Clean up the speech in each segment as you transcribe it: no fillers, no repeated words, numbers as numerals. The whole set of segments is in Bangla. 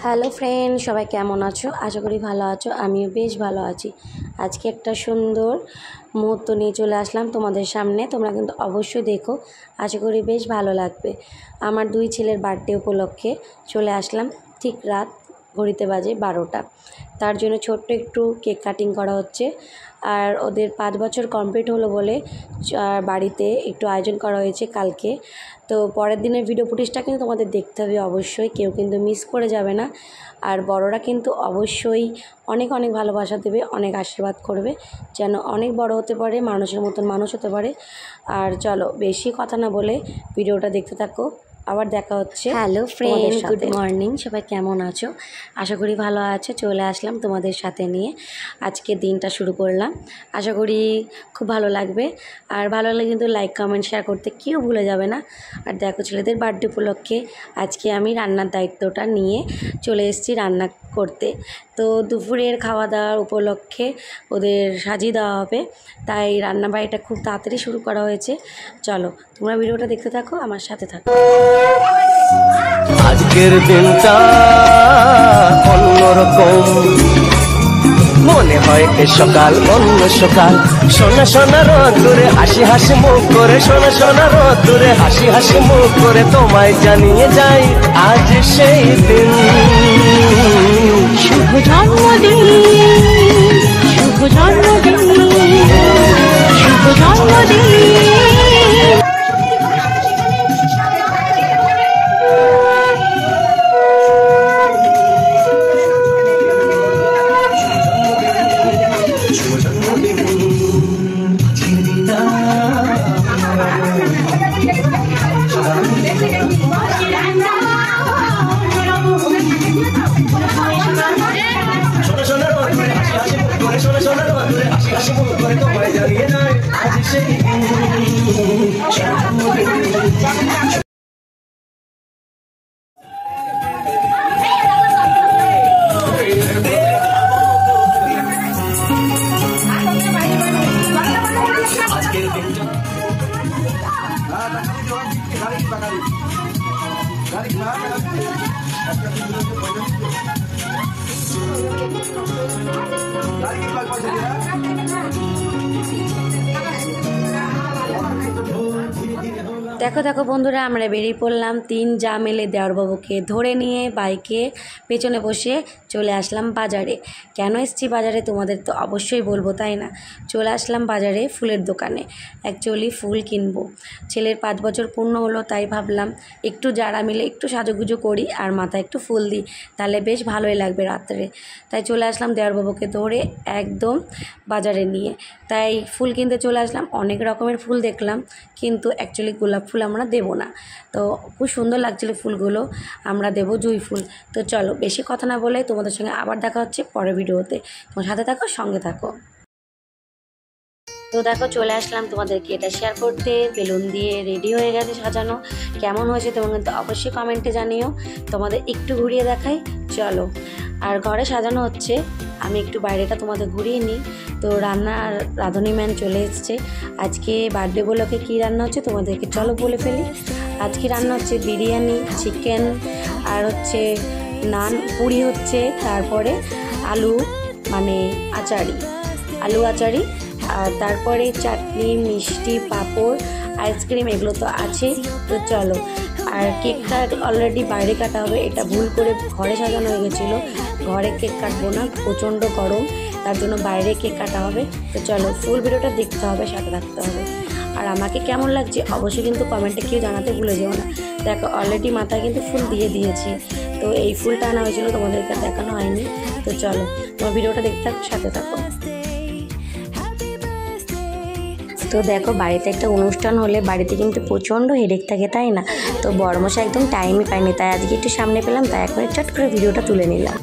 হ্যালো ফ্রেন্ড, সবাই কেমন আছো? আশা করি ভালো আছো। আমিও বেশ ভালো আছি। আজকে একটা সুন্দর মুহূর্ত নিয়ে চলে আসলাম তোমাদের সামনে। তোমরা কিন্তু অবশ্যই দেখো, আশা করি বেশ ভালো লাগবে। আমার দুই ছেলের বার্থডে উপলক্ষে চলে আসলাম। ঠিক রাত ঘড়িতে বাজে 12টা। তার জন্য ছোট্ট একটু কেক কাটিং করা হচ্ছে। আর ওদের 5 বছর কমপ্লিট হলো বলে বাড়িতে একটু আয়োজন করা হয়েছে কালকে। তো পরের দিনের ভিডিও ফুটেজটা কিন্তু তোমাদের দেখতে হবে অবশ্যই, কেউ কিন্তু মিস করে যাবে না। আর বড়রা কিন্তু অবশ্যই অনেক অনেক ভালোবাসা দেবে, অনেক আশীর্বাদ করবে যেন অনেক বড় হতে পারে, মানুষের মতন মানুষ হতে পারে। আর চলো বেশি কথা না বলে ভিডিওটা দেখতে থাকো, আবার দেখা হচ্ছে। Hello friend, good morning. সবাই কেমন আছো? আশা করি ভালো আছো। চলে আসলাম তোমাদের সাথে নিয়ে, আজকে দিনটা শুরু করলাম। আশা করি খুব ভালো লাগবে। আর ভালো লাগলে কিন্তু লাইক কমেন্ট শেয়ার করতে কেউ ভুলে যাবে না। আর দেখো, ছেলেদের বার্থডে উপলক্ষে আজকে আমি রান্নার দায়িত্বটা নিয়ে চলে এসেছি রান্না করতে। তো দুপুরের খাওয়া দাওয়ার উপলক্ষে ওদের সাজিয়ে দেওয়া হবে, তাই রান্না বাড়িটা খুব তাড়াতাড়ি শুরু করা হয়েছে। চলো তোমরা ভিডিওটা দেখতে থাকো, আমার সাথে থাকো। আজকের দিনটা অন্যরকম, মনে হয় এ সকাল অন্য সকাল। সোনা সোনা রোদ্দুরে হাসি হাসি মুখ করে, সোনা সোনা রোদ্দুরে হাসি হাসি মুখ করে তোমায় জানিয়ে যাই আজ সেই দিন। শুভ জন্মদিন, শুভ জন্মদিন, শুভ জন্মদিন। দেখো দেখো বন্ধুরা, আমরা বেরিয়ে পড়লাম। 3 যা মিলে দেওরবাবুকে ধরে নিয়ে বাইকে পেছনে বসে চলে আসলাম বাজারে। কেন এসেছি বাজারে তোমাদের তো অবশ্যই বলবো, তাই না? চলে আসলাম বাজারে ফুলের দোকানে। অ্যাকচুয়ালি ফুল কিনবো। ছেলের 5 বছর পূর্ণ হলো, তাই ভাবলাম একটু যারা মিলে একটু সাজুগুজু করি আর মাথায় একটু ফুল দিই, তাহলে বেশ ভালোই লাগবে রাত্রে। তাই চলে আসলাম দেওরবাবুকে ধরে একদম বাজারে নিয়ে। তাই ফুল কিনতে চলে আসলাম। অনেক রকমের ফুল দেখলাম, কিন্তু অ্যাকচুয়ালি গোলাপ ফুল আমরা দেবো না। তো খুব সুন্দর লাগছিলো ফুলগুলো, আমরা দেবো জুঁই ফুল। তো চলো বেশি কথা না বলে তোমাদের সঙ্গে আবার দেখা হচ্ছে পরের ভিডিওতে। তোমার সাথে থাকো, সঙ্গে থাকো। তো দেখো চলে আসলাম তোমাদেরকে এটা শেয়ার করতে। বেলুন দিয়ে রেডি হয়ে গেছে সাজানো। কেমন হয়েছে তোমরা কিন্তু অবশ্যই কমেন্টে জানিও। তোমাদের একটু ঘুরিয়ে দেখাই, চলো। আর ঘরে সাজানো হচ্ছে, আমি একটু বাইরেটা তোমাদের ঘুরিয়ে নিই। তো রান্নার রাঁধুনি ম্যান চলে এসছে। আজকে বার্থডে উপলক্ষে কী রান্না হচ্ছে তোমাদেরকে চলো বলে ফেলি। আজকে রান্না হচ্ছে বিরিয়ানি, চিকেন, আর হচ্ছে নান, পুরি হচ্ছে, তারপরে আলু আচারি, আর তারপরে চাটনি, মিষ্টি, পাঁপড়, আইসক্রিম, এগুলো তো আছে। তো চলো। আর কেকটা অলরেডি বাইরে কাটা হবে, এটা ভুল করে ঘরে সাজানো হয়ে গেছিলো। ঘরে কেক কাটবো না, প্রচণ্ড গরম, তার জন্য বাইরে কেক কাটা হবে। তো চলো ফুল ভিডিওটা দেখতে হবে, সাথে থাকতে হবে। আর আমাকে কেমন লাগছে অবশ্যই কিন্তু কমেন্টে কেউ জানাতে ভুলে যেও না। দেখো অলরেডি মাথায় কিন্তু ফুল দিয়ে দিয়েছি। তো এই ফুলটা আনা হয়েছিল, তোমাদেরকে দেখানো হয়নি। তো চলো তোমার ভিডিওটা দেখতে থাকো, সাথে থাকো। তো দেখো বাড়িতে একটা অনুষ্ঠান হলে বাড়িতে কিন্তু প্রচণ্ড হেডেক থাকে, তাই না? তো বড়মশাই একদম টাইমই পাইনি, তাই আজকে একটু সামনে পেলাম, তাই এখন চট করে ভিডিওটা তুলে নিলাম।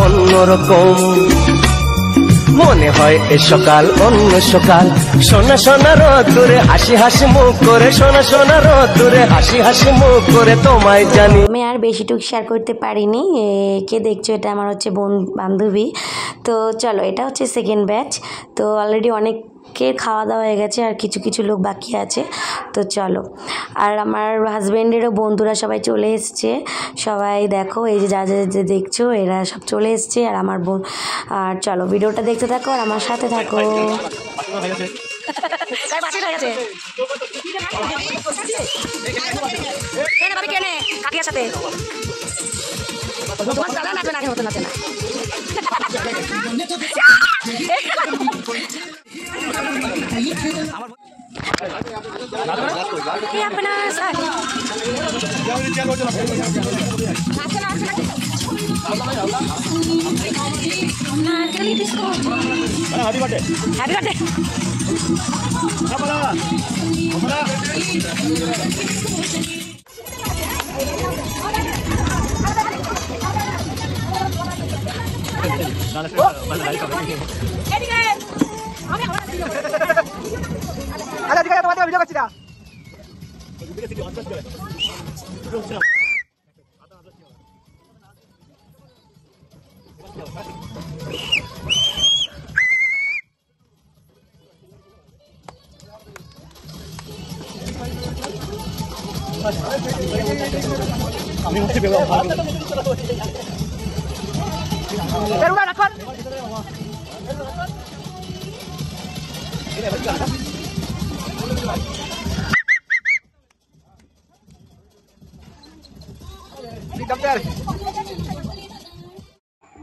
অন্যরকম মনে হয় এ সকাল অন্য সকাল সোনা সোনা রোদ্দুরে হাসি হাসি মুখ করে সোনা সোনা রোদ্দুরে হাসি হাসি মুখ করে তোমায় জানি। আমি আর বেশিটুকু শেয়ার করতে পারিনি। কে দেখছো, এটা আমার হচ্ছে বান্ধবী। তো চলো, এটা হচ্ছে সেকেন্ড ব্যাচ। তো অলরেডি অনেকের খাওয়া দাওয়া হয়ে গেছে, আর কিছু কিছু লোক বাকি আছে। তো চলো, আর আমার হাজব্যান্ডেরও বন্ধুরা সবাই চলে এসছে। সবাই দেখো, এই যে যা যে দেখছো এরা সব চলে এসছে। আর আমার বোন, আর চলো ভিডিওটা দেখতে থাকো আর আমার সাথে থাকো।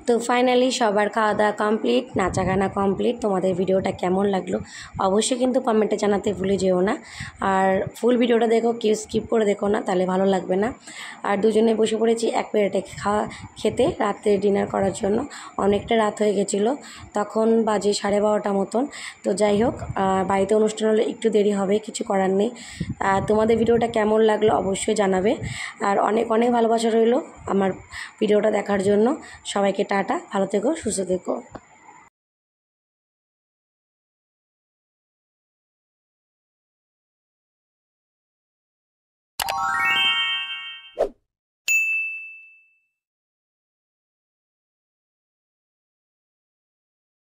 তো ফাইনালি সবার খাওয়া দাওয়া কমপ্লিট, নাচা গানা কমপ্লিট। তোমাদের ভিডিওটা কেমন লাগলো অবশ্যই কিন্তু কমেন্টে জানাতে ভুলে যেও না। আর ফুল ভিডিওটা দেখো, কেউ স্কিপ করে দেখো না, তাহলে ভালো লাগবে না। আর দুজনে বসে পড়েছি এক প্লেটে খেতে, রাত্রে ডিনার করার জন্য। অনেকটা রাত হয়ে গেছিলো, তখন বাজে 12:30 মতন। তো যাই হোক, বাড়িতে অনুষ্ঠান হলে একটু দেরি হবে, কিছু করার নেই। তোমাদের ভিডিওটা কেমন লাগলো অবশ্যই জানাবে। আর অনেক অনেক ভালোবাসা রইলো আমার ভিডিওটা দেখার জন্য। সবাইকে টাটা, ভালো থেকো, সুস্থ থেকো।